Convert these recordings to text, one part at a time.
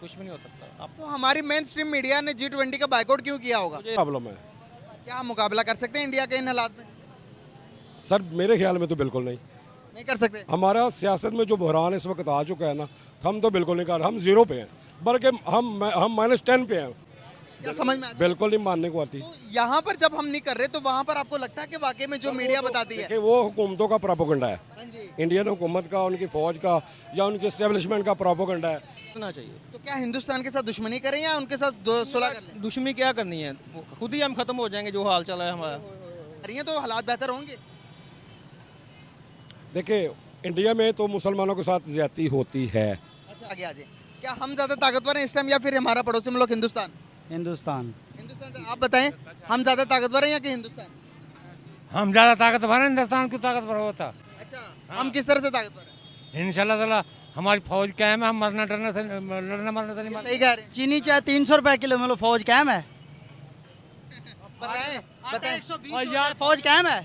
कुछ भी नहीं हो सकता। तो हमारी मेन स्ट्रीम मीडिया ने G20 का बायकॉट क्यों किया होगा? प्रॉब्लम है क्या हम मुकाबला कर सकते हैं इंडिया के इन हालात में? सर, मेरे ख्याल में तो बिल्कुल नहीं। नहीं कर सकते। हमारा सियासत में जो बहरान इस वक्त आ चुका है ना, हम तो बिल्कुल नहीं कर रहे, हम जीरो पे हैं, बल्कि हम -10 पे हैं। क्या समझ में आता है? बिल्कुल नहीं मानने को आती। तो यहाँ पर जब हम नहीं कर रहे तो वहाँ पर आपको लगता है कि वाकई में जो मीडिया बताती है? देखिए, वो हुकूमतों का प्रोपोगंडा है, हाँ जी। इंडियन हुकूमत का, उनकी फौज का या उनके एस्टेब्लिशमेंट का प्रोपोगंडा है। होना चाहिए। तो क्या हिंदुस्तान के साथ दुश्मनी करें या उनके साथ सुलह कर लें? दुश्मनी क्या करनी है, खुद ही हम खत्म हो जाएंगे जो हाल चला है हमारा। करिए तो हालात बेहतर होंगे। देखिए, इंडिया में तो मुसलमानों के साथ ज्यादती होती है। अच्छा, आगे आ जाए। क्या हम ज्यादा ताकतवर हैं इस टाइम या फिर हमारा पड़ोसी मुल्क हिंदुस्तान? हिंदुस्तान। हिंदुस्तान से आप बताएं, हम ज्यादा ताकतवर हैं या कि हिंदुस्तान? हम ज़्यादा ताकतवर हैं, हिंदुस्तान क्यों ताकतवर होता? अच्छा, हम किस तरह से ताकतवर हैं? इंशाल्लाह ताला हमारी फौज कायम है, हम मरना डरने से लड़ना मरने से नहीं ये मरना। सही कह रहे हैं। चीनी चाय 300 रुपए किलो में लो, फौज कायम है। बताएं बताएं। 120 फौज कायम है।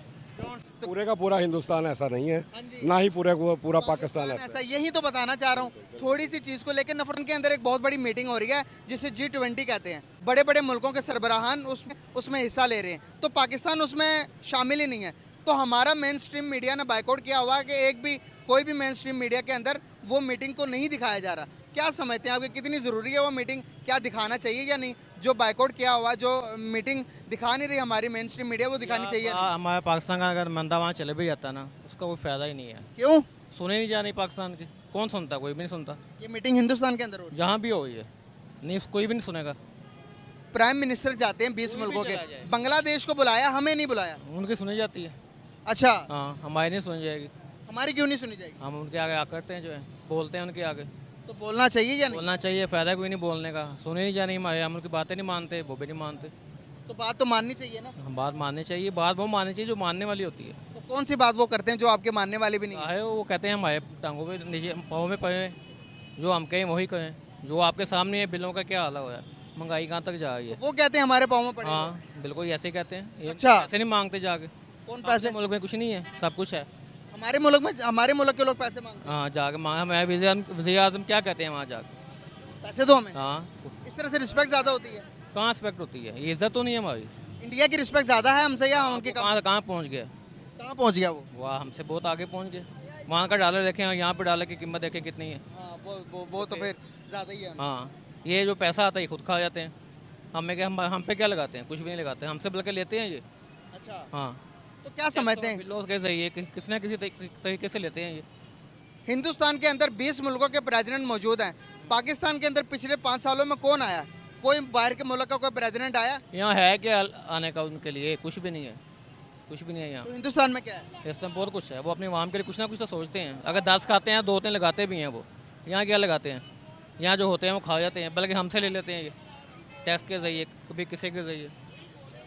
पूरे का पूरा हिंदुस्तान ऐसा नहीं है, हाँ जी। ना ही पूरा पाकिस्तान ऐसा ऐसा यही तो बताना चाह रहा हूँ। थोड़ी सी चीज़ को लेकर नफरत के अंदर एक बहुत बड़ी मीटिंग हो रही है जिसे G20 कहते हैं। बड़े बड़े मुल्कों के सरबराहान उसमें हिस्सा ले रहे हैं, तो पाकिस्तान उसमें शामिल ही नहीं है। तो हमारा मेन स्ट्रीम मीडिया ने बायकॉट किया हुआ है कि एक भी कोई भी मेन स्ट्रीम मीडिया के अंदर वो मीटिंग को नहीं दिखाया जा रहा। क्या समझते हैं आपकी कितनी ज़रूरी है वो मीटिंग? क्या दिखाना चाहिए या नहीं? जो बायकॉट किया हुआ, जो मीटिंग दिखा नहीं रही हमारी मेन स्ट्रीम मीडिया, वो दिखानी चाहिए या नहीं? हमारे पाकिस्तान का अगर मंदा वहाँ चले भी जाता ना, उसका कोई फायदा ही नहीं है। क्यों? सुने नहीं जा रही पाकिस्तान की, कौन सुनता? कोई भी नहीं सुनता। ये मीटिंग हिंदुस्तान के अंदर हो रही है। जहाँ भी हो ये नहीं, कोई भी नहीं सुनेगा। प्राइम मिनिस्टर जाते हैं 20 कोई भी मुल्कों के, चला जाए। बांग्लादेश को बुलाया, हमें नहीं बुलाया। उनकी सुनी जाती है। अच्छा, हाँ, हमारी नहीं सुनी जाएगी। हमारी क्यों नहीं सुनी जाएगी? हम उनके आगे आ करते हैं, जो है बोलते हैं उनके आगे। तो बोलना चाहिए या नहीं? बोलना चाहिए, फायदा कोई नहीं बोलने का। सुने नहीं जा रही हमारे, हम उनकी बातें नहीं मानते, वो भी नहीं मानते। तो बात तो माननी चाहिए ना। हम बात माननी चाहिए, बात वो माननी चाहिए जो मानने वाली होती है। तो कौन सी बात वो करते हैं जो आपके मानने वाले भी नहीं है? चाहे वो कहते हैं हमारे टांगों पे नीचे पाँव में पड़े, जो हम कहें वही कहें। जो आपके सामने है, बिलों का क्या हाल हो है, महंगाई कहाँ तक जा रही है। वो कहते हैं हमारे पाँव में पड़े। हाँ, बिल्कुल ऐसे ही कहते हैं। ये अच्छा। पैसे नहीं मांगते जाके। कौन पैसे? मुल्क में कुछ नहीं है, सब कुछ है। हमारे मुल्क के लोग पैसे मांगते हैं। हाँ, जाके मांगा। हमारे वज़ीर आज़म क्या कहते हैं वहाँ जाके? पैसे दो हमें। हाँ, इस तरह से रिस्पेक्ट ज्यादा होती है। कहाँ रिस्पेक्ट होती है? ये इज्जत तो नहीं है हमारी। इंडिया की रिस्पेक्ट ज्यादा है हमसे या हम उनकी कम? कहाँ कहाँ पहुँच गया? कहाँ पहुंच गया वो? वहाँ हमसे बहुत आगे पहुँच गए। वहाँ का डॉलर देखें और यहाँ पे डॉलर की कीमत देखें कितनी है। हाँ, वो तो फिर ज्यादा ही है। हाँ, ये जो पैसा आता है ये खुद खा जाते हैं। हमें क्या, हम पे क्या लगाते हैं? कुछ भी नहीं लगाते, हमसे बल्कि लेते हैं ये। अच्छा, हाँ, तो क्या समझते हैं बिलों के जरिए किसी न किसी तरीके से लेते हैं ये। हिंदुस्तान के अंदर 20 मुल्कों के प्रेसिडेंट मौजूद हैं। पाकिस्तान के अंदर पिछले 5 सालों में कौन आया? कोई बाहर के मुल्क का कोई प्रेसिडेंट आया? यहाँ है क्या आने का उनके लिए? कुछ भी नहीं है, कुछ भी नहीं है यहाँ। तो हिंदुस्तान में क्या है? इसमें बहुत कुछ है। वो अपने वाम के लिए कुछ ना कुछ तो सोचते हैं। अगर 10 खाते हैं, 2-3 लगाते भी हैं वो। यहाँ क्या लगाते हैं? यहाँ जो होते हैं वो खा जाते हैं, बल्कि हमसे ले लेते हैं ये टैक्स के जरिए, कभी किसी के जरिए,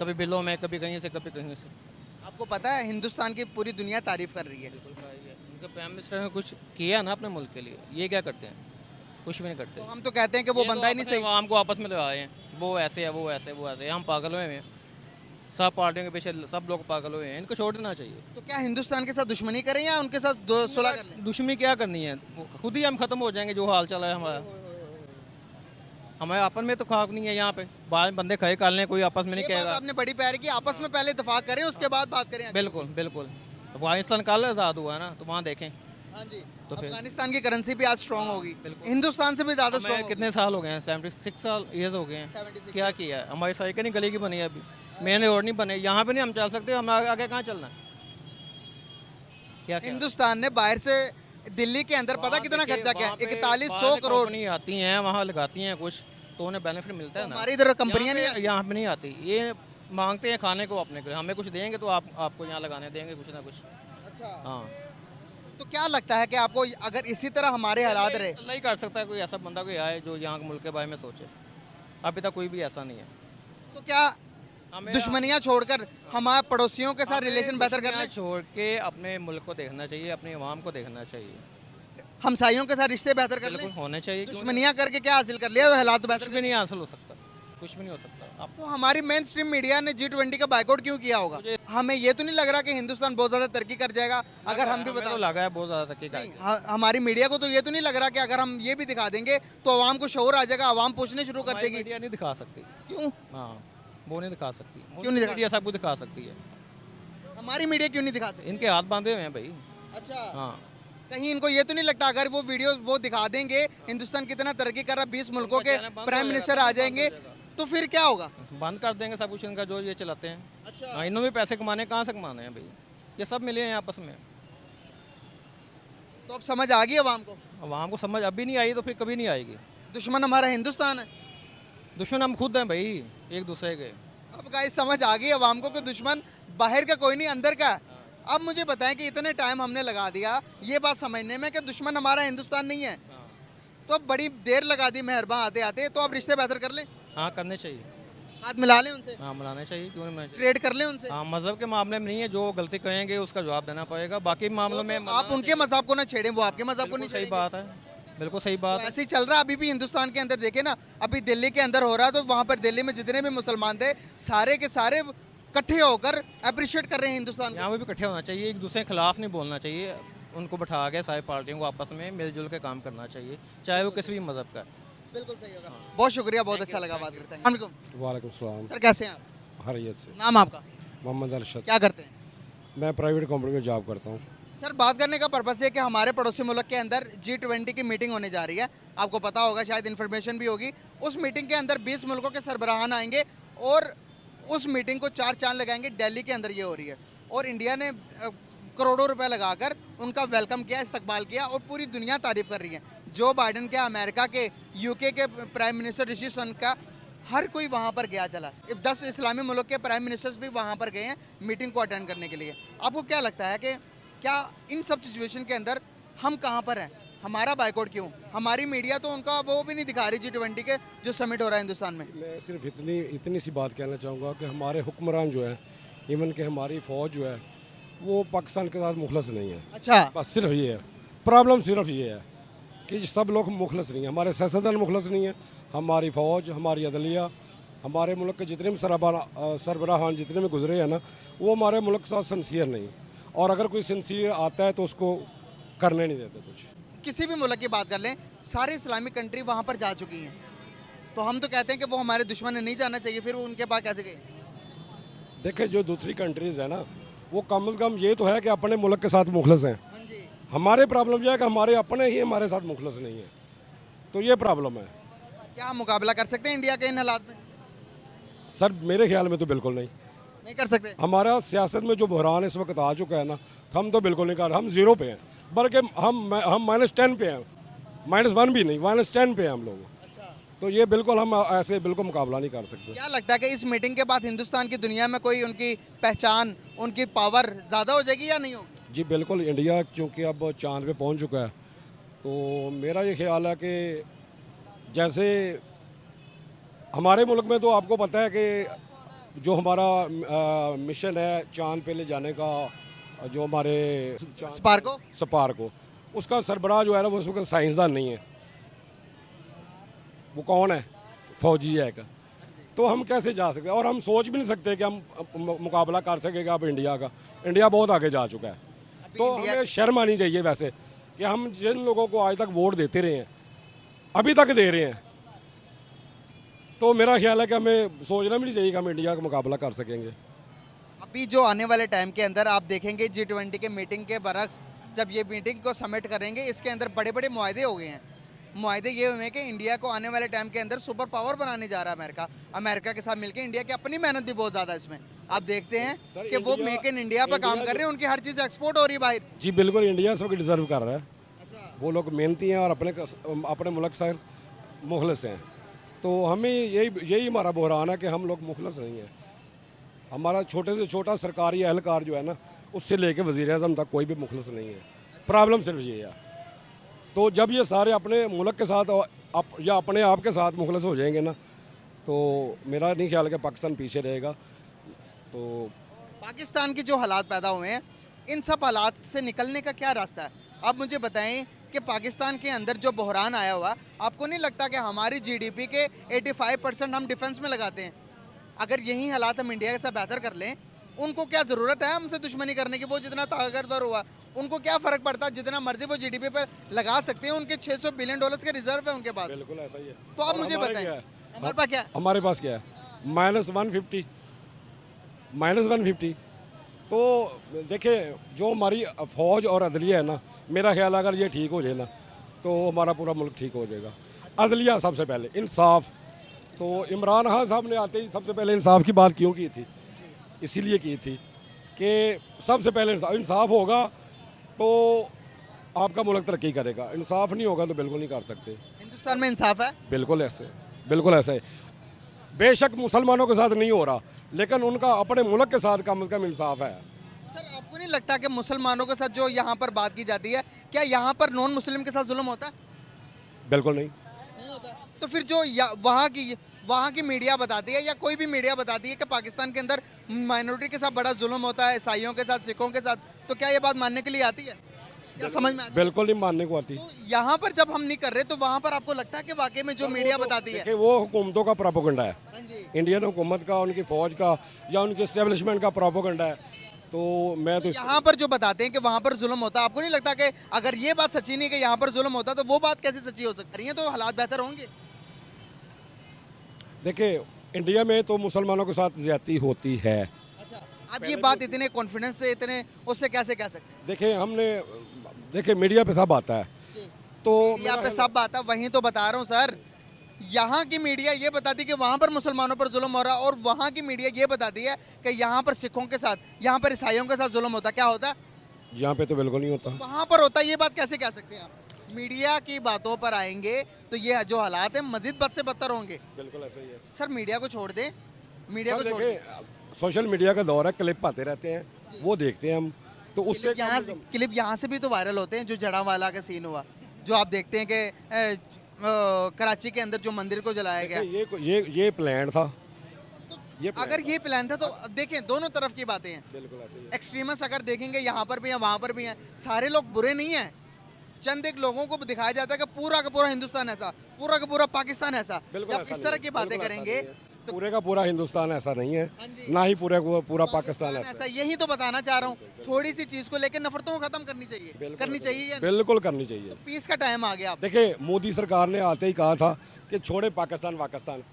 कभी बिलों में, कभी कहीं से, कभी कहीं से। आपको पता है हिंदुस्तान की पूरी दुनिया तारीफ कर रही है। उनके प्राइम मिनिस्टर ने कुछ किया ना अपने मुल्क के लिए, ये क्या करते हैं? कुछ भी नहीं करते। तो हम तो कहते हैं कि वो बंदा ही नहीं सही। आवाम को आपस में लगाए हैं, वो ऐसे है, वो ऐसे है, वो ऐसे है। हम पागल हुए हैं, सब पार्टियों के पीछे सब लोग पागल हुए हैं। इनको छोड़ देना चाहिए। तो क्या हिंदुस्तान के साथ दुश्मनी करें या उनके साथ सुलह कर लें? दुश्मनी क्या करनी है, खुद ही हम खत्म हो जाएंगे जो हाल चला है हमारा। हमारे आपस में तो खाक नहीं है यहाँ पे। बाहर बंदे खड़े कर लें, कोई आपस में नहीं ये बात कहेगा। आपने बड़ी प्यारी की, आपस में पहले इत्तेफाक करें उसके बाद बात करें। बिल्कुल बिल्कुल। अफगानिस्तान कल आज़ाद हुआ है ना, तो वहाँ देखें। हाँ जी, तो फिर अफगानिस्तान की करेंसी भी आज स्ट्रांग होगी, बिल्कुल। हिंदुस्तान से भी ज्यादा हमें स्ट्रांग। कितने साल हो गए हैं? 76 साल ईयर्स हो गए हैं। 76 क्या किया है? हमारी सड़कें नहीं गली की बनी है अभी, मेन रोड नहीं बने। यहाँ पे नहीं हम चल सकते, हम आगे कहाँ चलना है? क्या क्या? हिंदुस्तान ने बाहर से दिल्ली के अंदर पता कितना खर्चा किया? 4100 करोड़। कंपनी आती हैं वहाँ लगाती हैं कुछ, तो उन्हें बेनिफिट मिलता है ना। हमारी इधर कंपनियां नहीं आती। यहाँ पे नहीं आती। ये मांगते हैं खाने को अपने को, हमें कुछ देंगे तो आपको यहाँ लगाने देंगे कुछ ना कुछ। अच्छा, हाँ, तो क्या लगता है कि आपको अगर इसी तरह हमारे हालात रहे? अल्लाह ही कर सकता है, कोई ऐसा बंदा कोई आए जो यहाँ के मुल्क के बारे में सोचे। अभी तक कोई भी ऐसा नहीं है। तो क्या हमें दुश्मनियां छोड़कर हमारे पड़ोसियों के साथ हमें रिलेशन बेहतर दुश्मनियाँ करने, छोड़ के अपने मुल्क को देखना चाहिए, अपनी आवाम को देखना चाहिए। हमसाइयों के साथ रिश्ते बेहतर कर बिल्कुल लें? होने चाहिए। क्यों नहीं? दुश्मनियां करके क्या हासिल कर लिया? हालात तो बेहतर कुछ भी नहीं हासिल हो सकता। कुछ भी नहीं हो सकता। आप तो हमारी मेन स्ट्रीम मीडिया ने G20 का बायकॉट क्यों किया होगा? हमें ये तो नहीं लग रहा कि हिंदुस्तान बहुत ज्यादा तरक्की कर जाएगा अगर हम भी हमें तो बता लगा है बहुत ज़्यादा तरक्की कर हमारी मीडिया को तो ये तो नहीं लग रहा कि अगर हम ये भी दिखा देंगे तो आवाम को शोर आ जाएगा, आवाम पूछने शुरू कर देगी। मीडिया नहीं दिखा सकती। क्यों? हाँ, वो नहीं दिखा सकती। क्यों नहीं दिखा मीडिया सब कुछ दिखा सकती है। हमारी मीडिया क्यों नहीं दिखा सकती? इनके हाथ बांधे हुए हैं भाई। अच्छा, हाँ, कहीं इनको ये तो नहीं लगता अगर वो वीडियो वो दिखा देंगे हिंदुस्तान कितना तरक्की कर रहा, 20 मुल्कों के चैनल बंद प्राइम हो मिनिस्टर जाएगा, आ जाएंगे तो फिर क्या होगा? बंद कर देंगे सब कुछ इनका जो ये चलाते हैं। अच्छा, हाँ, इन्होंने भी पैसे कमाने, कहाँ से कमाने हैं भाई? ये सब मिले हैं आपस में। तो अब समझ आ गई आवाम को, आवाम को समझ अभी नहीं आई तो फिर कभी नहीं आएगी। दुश्मन हमारा हिंदुस्तान है। दुश्मन हम खुद हैं भाई एक दूसरे के। अब गाइस समझ आ गई आवाम को कि दुश्मन बाहर का कोई नहीं अंदर का है। अब मुझे बताएं कि इतने टाइम हमने लगा दिया ये बात समझने में कि दुश्मन हमारा हिंदुस्तान नहीं है, तो अब बड़ी देर लगा दी मेहरबान आते आते, तो अब रिश्ते बेहतर कर लें, हाँ, करने चाहिए। हाथ मिला लें उनसे, हाँ, मिलाने चाहिए, क्यों नहीं मिलाने चाहिए? ट्रेड कर लें उनसे। हाँ, मजहब के मामले में नहीं है, जो गलती कहेंगे उसका जवाब देना पड़ेगा। बाकी मामलों में तो आप उनके मजहब को ना छेड़ें, वो आपके मजहब को नहीं सही छेड़ेंगे। बात है, बिल्कुल सही बात तो है। ऐसे ही चल रहा है अभी भी हिंदुस्तान के अंदर। देखे ना, अभी दिल्ली के अंदर हो रहा है तो वहाँ पर दिल्ली में जितने भी मुसलमान थे सारे के सारे इकट्ठे होकर अप्रिशिएट कर रहे हैं हिंदुस्तान को। यहाँ पे भी इकट्ठे होना चाहिए, एक दूसरे के खिलाफ नहीं बोलना चाहिए। उनको बैठा के सारी पार्टियों को आपस में मिलजुल के काम करना चाहिए, चाहे वो किसी भी मजहब का है। बिल्कुल सही होगा। बहुत शुक्रिया, बहुत अच्छा लगा बात करते हैं। वालेकुम सलाम। सर कैसे हैं आप? हरियत से। नाम आपका? मोहम्मद अरशद। क्या करते हैं? मैं प्राइवेट कंपनी में जॉब करता हूँ। सर बात करने का पर्पस है कि हमारे पड़ोसी मुल्क के अंदर G20 की मीटिंग होने जा रही है। आपको पता होगा, शायद इन्फॉर्मेशन भी होगी। उस मीटिंग के अंदर 20 मुल्कों के सरबराहान आएंगे और उस मीटिंग को 4 चांद लगाएंगे। दिल्ली के अंदर ये हो रही है और इंडिया ने करोड़ों रुपए लगाकर उनका वेलकम किया, इस्तकबाल किया और पूरी दुनिया तारीफ कर रही है। जो बाइडन के, अमेरिका के, यूके के प्राइम मिनिस्टर ऋषि सुनक का, हर कोई वहाँ पर गया चला। 10 इस्लामी मुल्क के प्राइम मिनिस्टर्स भी वहाँ पर गए हैं मीटिंग को अटेंड करने के लिए। आपको क्या लगता है कि क्या इन सब सिचुएशन के अंदर हम कहाँ पर हैं? हमारा बाइकआउट क्यों? हमारी मीडिया तो उनका वो भी नहीं दिखा रही G20 के जो समिट हो रहा है हिंदुस्तान में। मैं सिर्फ इतनी सी बात कहना चाहूँगा कि हमारे हुक्मरान जो है, इवन कि हमारी फ़ौज जो है, वो पाकिस्तान के साथ मुखलस नहीं है। अच्छा, बस सिर्फ ये है प्रॉब्लम, सिर्फ ये है कि सब लोग मुखलस नहीं है। हमारे सियासतदान मुखलस नहीं है, हमारी फ़ौज, हमारी अदलिया, हमारे मुल्क के जितने भी सरबराहान जितने भी गुजरे हैं ना, वो हमारे मुल्क के साथ सिंसियर नहीं। और अगर कोई सिंसियर आता है तो उसको करने नहीं देते कुछ। किसी भी मुल्क की बात कर लें, सारी इस्लामिक कंट्री वहाँ पर जा चुकी हैं, तो हम तो कहते हैं कि वो हमारे दुश्मन है, नहीं जाना चाहिए। फिर वो उनके पास कैसे गए? देखे, जो दूसरी कंट्रीज़ है ना, वो कम से कम ये तो है कि अपने मुल्क के साथ मुखलस हैं। हाँ जी। हमारे प्रॉब्लम यह है कि हमारे अपने ही हमारे साथ मुखलस नहीं है, तो ये प्रॉब्लम है। क्या हम मुकाबला कर सकते हैं इंडिया के इन हालात में? सर मेरे ख्याल में तो बिल्कुल नहीं कर सकते। हमारा सियासत में जो बहरान इस वक्त आ चुका है ना, हम तो बिल्कुल नहीं कर रहे। हम 0 पे हैं, बल्कि हम -10 पे हैं, -1 भी नहीं, -10 पे हैं हम लोग। अच्छा, तो ये बिल्कुल हम ऐसे बिल्कुल मुकाबला नहीं कर सकते। क्या लगता है कि इस मीटिंग के बाद हिंदुस्तान की दुनिया में कोई उनकी पहचान, उनकी पावर ज़्यादा हो जाएगी या नहीं होगी? जी बिल्कुल, इंडिया चूँकि अब चांद पे पहुंच चुका है, तो मेरा ये ख्याल है कि जैसे हमारे मुल्क में तो आपको पता है कि जो हमारा मिशन है चांद पे ले जाने का, जो हमारे स्पार्को उसका सरबराह जो है ना, वो उस वक्त साइंसदान नहीं है। वो कौन है? फौजी है एक। तो हम कैसे जा सकते हैं? और हम सोच भी नहीं सकते कि हम मुकाबला कर सकेगा अब इंडिया का। इंडिया बहुत आगे जा चुका है, तो हमें शर्म आनी चाहिए वैसे कि हम जिन लोगों को आज तक वोट देते रहे हैं, अभी तक दे रहे हैं, तो मेरा ख्याल है कि हमें सोचना भी नहीं चाहिए कि हम इंडिया का मुकाबला कर सकेंगे। अभी जो आने वाले टाइम के अंदर आप देखेंगे G20 के मीटिंग के बरक्स, जब ये मीटिंग को समिट करेंगे, इसके अंदर बड़े बड़े मुआहदे हो गए हैं। मुआहदे ये हुए हैं कि इंडिया को आने वाले टाइम के अंदर सुपर पावर बनाने जा रहा है अमेरिका के साथ मिलकर। इंडिया की अपनी मेहनत भी बहुत ज़्यादा इसमें आप देखते हैं कि वो मेक इन इंडिया पर काम कर रहे हैं, उनकी हर चीज़ एक्सपोर्ट हो रही है बाहर। जी बिल्कुल, इंडिया सब डिज़र्व कर रहा है। अच्छा, वो लोग मेहनती हैं और अपने मुल्क से मुखलस हैं, तो हमें यही हमारा बहरान है कि हम लोग मुखलस नहीं हैं। हमारा छोटे से छोटा सरकारी एहलकार जो है ना, उससे लेके वज़ीर-ए-आज़म तक कोई भी मुखलस नहीं है। प्रॉब्लम सिर्फ ये है। तो जब ये सारे अपने मुल्क के साथ या अपने आप के साथ मुखलस हो जाएंगे ना, तो मेरा नहीं ख्याल कि पाकिस्तान पीछे रहेगा। तो पाकिस्तान की जो हालात पैदा हुए हैं, इन सब हालात से निकलने का क्या रास्ता है? आप मुझे बताएं कि पाकिस्तान के अंदर जो बहरान आया हुआ, आपको नहीं लगता कि हमारी जीडीपी के 85% हम डिफेंस में लगाते हैं? अगर यही हालात हम इंडिया के साथ बेहतर कर लें, उनको क्या ज़रूरत है हमसे दुश्मनी करने की? वो जितना ताकतवर हुआ, उनको क्या फ़र्क पड़ता है? जितना मर्जी वो जीडीपी पर लगा सकते हैं, उनके $600 बिलियन के रिजर्व है उनके पास। बिल्कुल ऐसा ही है। तो आप और मुझे हमारे बताएं, क्या है? हमारे पास क्या है? हमारे पास क्या है? -150। तो देखिए, जो हमारी फौज और अदलिया है ना, मेरा ख्याल अगर ये ठीक हो जाए ना, तो हमारा पूरा मुल्क ठीक हो जाएगा। अदलिया सबसे पहले, इंसाफ। तो इमरान खान साहब ने आते ही सबसे पहले इंसाफ की बात क्यों की थी? इसीलिए की थी कि सबसे पहले इंसाफ होगा तो आपका मुल्क तरक्की करेगा। इंसाफ नहीं होगा तो बिल्कुल नहीं कर सकते। हिंदुस्तान में इंसाफ है? बिल्कुल ऐसे, बिल्कुल ऐसे। बेशक मुसलमानों के साथ नहीं हो रहा, लेकिन उनका अपने मुल्क के साथ कम से कम इंसाफ है। सर, आपको नहीं लगता कि मुसलमानों के साथ जो यहाँ पर बात की जाती है, क्या यहाँ पर नॉन मुस्लिम के साथ जुल्म होता है? बिल्कुल नहीं। नहीं होता। तो फिर जो वहाँ की मीडिया बताती है, या कोई भी मीडिया बताती है कि पाकिस्तान के अंदर माइनॉरिटी के साथ बड़ा जुल्म होता है, ईसाइयों के साथ, सिखों के साथ, तो क्या ये बात मानने के लिए आती है? क्या समझ में आती है? बिल्कुल नहीं मानने को आती। तो यहाँ पर जब हम नहीं कर रहे, तो वहाँ पर आपको लगता है कि वाकई में जो मीडिया बताती है? देखिए, वो हुकूमतों का प्रोपोगंडा है, हाँ जी। इंडियन हुकूमत का, उनकी फ़ौज का या उनके एस्टेब्लिशमेंट का प्रोपोगंडा है। तो मैं तो यहाँ पर जो बताते हैं कि वहाँ पर जुल्म होता है, आपको नहीं लगता कि अगर ये बात सच्ची नहीं कि यहाँ पर जुल्म होता, तो वो बात कैसे सच्ची हो सकती है? तो हालात बेहतर होंगे। देखिए, इंडिया में तो मुसलमानों के साथ ज्यादती होती है। अच्छा, आप ये बात इतने कॉन्फिडेंस से, इतने उससे कैसे कह सकते हैं? देखिए मीडिया पे सब आता है। तो यहाँ पे सब बात है, वहीं तो बता रहा हूँ सर। यहाँ की मीडिया ये बताती कि वहाँ पर मुसलमानों पर जुल्म हो रहा है, और वहाँ की मीडिया ये बताती है कि यहाँ पर सिखों के साथ, यहाँ पर ईसाइयों के साथ जुल्म होता है। क्या होता है? यहाँ पे तो बिल्कुल नहीं होता। वहाँ पर होता है। ये बात कैसे कह सकते हैं आप? मीडिया की बातों पर आएंगे तो ये जो हालात है मजीद बद से बदतर होंगे। बिल्कुल ऐसा ही है सर, मीडिया को छोड़ दें, मीडिया को सर। छोड़ दें। देखिए, सोशल मीडिया का दौर है, क्लिप आते रहते हैं, वो देखते हैं हम, तो उससे क्लिप यहाँ से भी तो वायरल होते हैं। जो जड़ावाला का सीन हुआ, जो आप देखते हैं कि कराची के अंदर जो मंदिर को जलाया गया, ये प्लान था। अगर ये प्लान था तो देखें, दोनों तरफ की बातें हैं। बिल्कुल ऐसे ही है। एक्सट्रीमिस्ट अगर देखेंगे, यहाँ पर भी हैं, वहाँ पर भी हैं, सारे लोग बुरे नहीं हैं। चंद एक लोगों को दिखाया जाता है कि पूरा का पूरा हिंदुस्तान ऐसा, पूरा का पूरा पाकिस्तान ऐसा। बिल्कुल जब ऐसा इस नहीं तरह है, की बातें बिल्कुल ऐसा करेंगे नहीं है। तो पूरे का पूरा हिंदुस्तान ऐसा नहीं है, हाँ जी। ना ही पूरा पाकिस्तान ऐसा ऐसा, है। यही तो बताना चाह रहा हूँ। थोड़ी सी चीज को लेकर नफरतों को खत्म करनी चाहिए, करनी चाहिए या नहीं? बिल्कुल करनी चाहिए। पीस का टाइम आ गया। देखिए, मोदी सरकार ने आते ही कहा था कि छोड़े पाकिस्तान,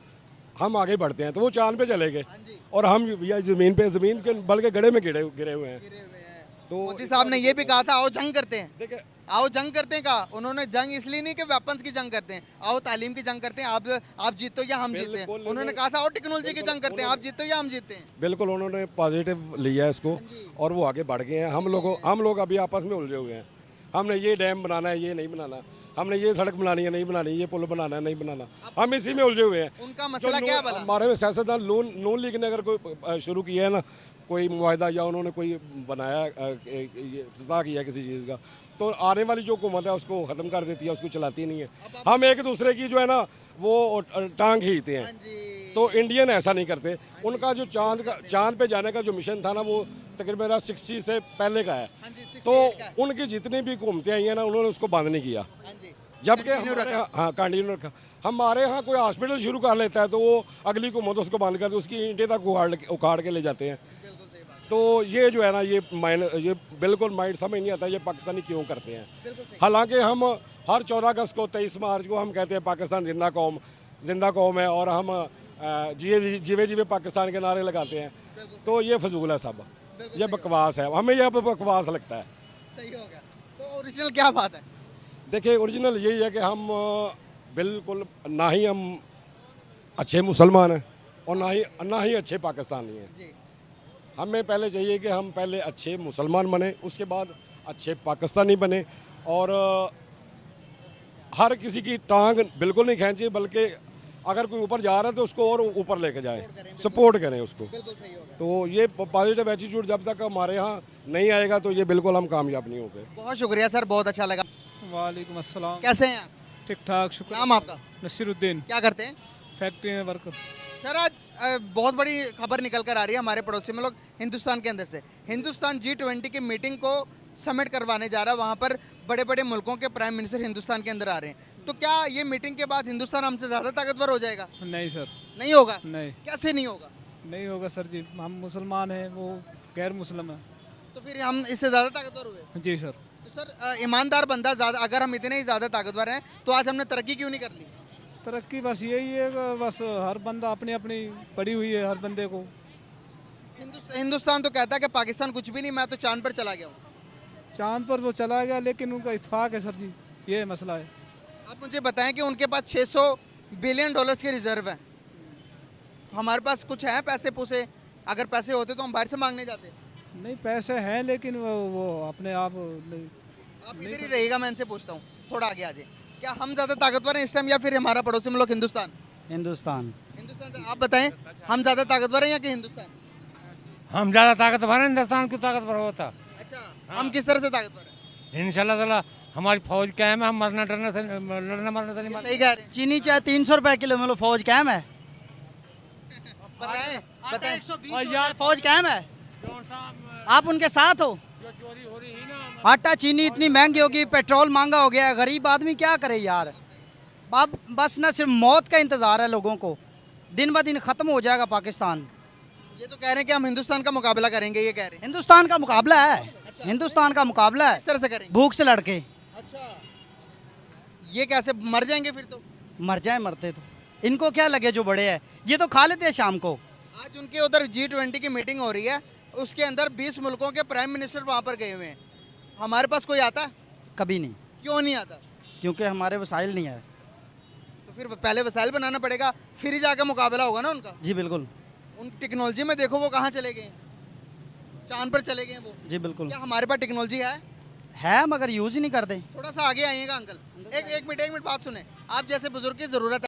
हम आगे बढ़ते हैं, तो वो चांद पे चले गए, हाँ जी। और हम ये जमीन के बल के गड़े में गिरे हुए हैं। गिरे हुए हैं। तो मोदी साहब ने ये भी कहा था, आओ जंग करते हैं। देखिए, आओ जंग करते हैं कहा उन्होंने। जंग इसलिए नहीं कि वेपन्स की जंग करते हैं, आओ तालीम की जंग करते हैं। आप जीतो या हम जीते हैं। बिल्कुल, उन्होंने कहा था, आओ टेक्नोलॉजी की जंग करते हैं, आप जीतो या हम जीते हैं। बिल्कुल उन्होंने पॉजिटिव लिया है इसको, और वो आगे बढ़ गए हैं। हम लोग अभी आपस में उलझे हुए हैं। हमने ये डैम बनाना है, ये नहीं बनाना, हमने ये सड़क बनानी है, नहीं बनानी, ये पुल बनाना है, नहीं बनाना, हम इसी में उलझे हुए हैं। उनका मसला क्या भला? हमारे सियासतदान नून लीग ने अगर कोई शुरू किया है ना, कोई मुआहदा या उन्होंने कोई बनाया, इफ्तिताह किया किसी चीज़ का, तो आने वाली जो हुकूमत है उसको ख़त्म कर देती है, उसको चलाती नहीं है। हम एक दूसरे की जो है ना वो टांग खींचते हैं। तो इंडियन ऐसा नहीं करते। उनका जो चांद पे जाने का जो मिशन था ना, वो तकरीबन 60 से पहले का है। तो उनकी जितनी भी हुकूमतें आई हैं ना, उन्होंने उसको बंद नहीं किया। जबकि कंटिन्यू रखा। हमारे यहाँ कोई हॉस्पिटल शुरू कर लेता है तो वो अगली हुकूमत उसको बंद कर दे, उसकी ईंटें तक उखाड़ के ले जाते हैं। तो ये जो है ना, ये बिल्कुल माइंड समझ नहीं आता ये पाकिस्तानी क्यों करते हैं। हालांकि हम हर 14 अगस्त को 23 मार्च को हम कहते हैं पाकिस्तान जिंदा कौम है, और हम जीवे पाकिस्तान के नारे लगाते हैं। तो ये फजूल है सब, ये बकवास है, हमें यह बकवास लगता है। सही हो गया। तो ओरिजिनल क्या बात है? देखिए, ओरिजिनल यही है कि हम बिल्कुल ना ही हम अच्छे मुसलमान हैं और ना ही अच्छे पाकिस्तानी हैं। हमें पहले चाहिए कि हम पहले अच्छे मुसलमान बने, उसके बाद अच्छे पाकिस्तानी बने, और हर किसी की टांग बिल्कुल नहीं खींचे, बल्कि अगर कोई ऊपर जा रहा है तो उसको और ऊपर लेके जाए, सपोर्ट करें उसको। तो ये पॉजिटिव एटीट्यूड जब तक हमारे यहाँ नहीं आएगा तो ये बिल्कुल हम कामयाब नहीं होंगे। बहुत शुक्रिया सर, बहुत अच्छा लगा। वालेकुम अस्सलाम। कैसे हैं आप? ठीक ठाक, शुक्र। नाम आपका? नसीरुद्दीन, क्या करते हैं? फैक्ट्री में वर्कर। सर, आज बहुत बड़ी खबर निकल कर आ रही है हमारे पड़ोसी मुल्क हिंदुस्तान के अंदर से। हिंदुस्तान G20 की मीटिंग को समिट करवाने जा रहा है, वहाँ पर बड़े बड़े मुल्कों के प्राइम मिनिस्टर हिंदुस्तान के अंदर आ रहे हैं, तो क्या ये मीटिंग के बाद हिंदुस्तान हमसे ज़्यादा ताकतवर हो जाएगा? नहीं सर, नहीं होगा। नहीं कैसे नहीं होगा? नहीं होगा सर जी। हम मुसलमान हैं, वो गैर मुस्लिम है। तो फिर हम इससे ज़्यादा ताकतवर हुए? जी सर। तो सर ईमानदार बंदा ज़्यादा, अगर हम इतने ही ज़्यादा ताकतवर हैं तो आज हमने तरक्की क्यों नहीं कर ली? तरक्की बस यही है कि बस हर बंदा अपनी अपनी पड़ी हुई है हर बंदे को। हिंदुस्तान तो कहता है कि पाकिस्तान कुछ भी नहीं, मैं तो चांद पर चला गया हूँ। चांद पर वो चला गया, लेकिन उनका इत्फाक है सर जी, ये मसला है। आप मुझे बताएं कि उनके पास 600 बिलियन डॉलर्स के रिजर्व हैं, हमारे पास कुछ है पैसे पूसे? अगर पैसे होते तो हम बाहर से मांगने जाते। नहीं पैसे हैं, लेकिन वो अपने आप नहीं। आप इधर ही रहिएगा, मैं इनसे पूछता हूँ, थोड़ा आगे आ जाए। क्या हम ज़्यादा ताकतवर हैं इस टाइम या फिर हमारा पड़ोसी मुल्क हिंदुस्तान? हिंदुस्तान। हिंदुस्तान से आप बताएं, हम ज़्यादा ताकतवर हैं या कि हिंदुस्तान? हम ज़्यादा ताकतवर हैं, हिंदुस्तान क्यों ताकतवर होता? अच्छा, हम किस तरह से ताकतवर हैं? इंशाल्लाह ताला हमारी फौज कायम है, हम मरना डरने से लड़ना मरने से नहीं ये सही कह रहे हैं। चीनी चाय 300 रुपए किलो में लो, फौज कायम है। बताएं बताएं। 120 यार फौज कायम है, आप उनके साथ हो। आटा चीनी इतनी महंगी होगी, पेट्रोल महंगा हो गया है, गरीब आदमी क्या करे यार। अब बस न सिर्फ मौत का इंतज़ार है लोगों को, दिन ब दिन ख़त्म हो जाएगा पाकिस्तान। ये तो कह रहे हैं कि हम हिंदुस्तान का मुकाबला करेंगे, ये कह रहे हैं। हिंदुस्तान का मुकाबला है, हिंदुस्तान का मुकाबला है, किस तरह से करेंगे? भूख से लड़के। अच्छा, ये कैसे मर जाएंगे फिर तो? मर जाए मरते तो, इनको क्या लगे जो बड़े हैं, ये तो खा लेते हैं शाम को। आज उनके उधर G20 की मीटिंग हो रही है, उसके अंदर 20 मुल्कों के प्राइम मिनिस्टर वहाँ पर गए हुए हैं। हमारे पास कोई आता है? कभी नहीं, क्यों नहीं आता? क्योंकि हमारे वसाइल नहीं है। तो फिर पहले वसाइल बनाना पड़ेगा, फिर ही जाकर मुकाबला होगा ना उनका। जी बिल्कुल। उन टेक्नोलॉजी में देखो वो कहाँ चले गए हैं, चांद पर चले गए हैं वो। जी बिल्कुल क्या हमारे पास टेक्नोलॉजी है, मगर यूज़ ही नहीं करते। थोड़ा सा आगे आइएगा अंकल, एक मिनट बात सुने। आप जैसे बुजुर्ग की ज़रूरत है।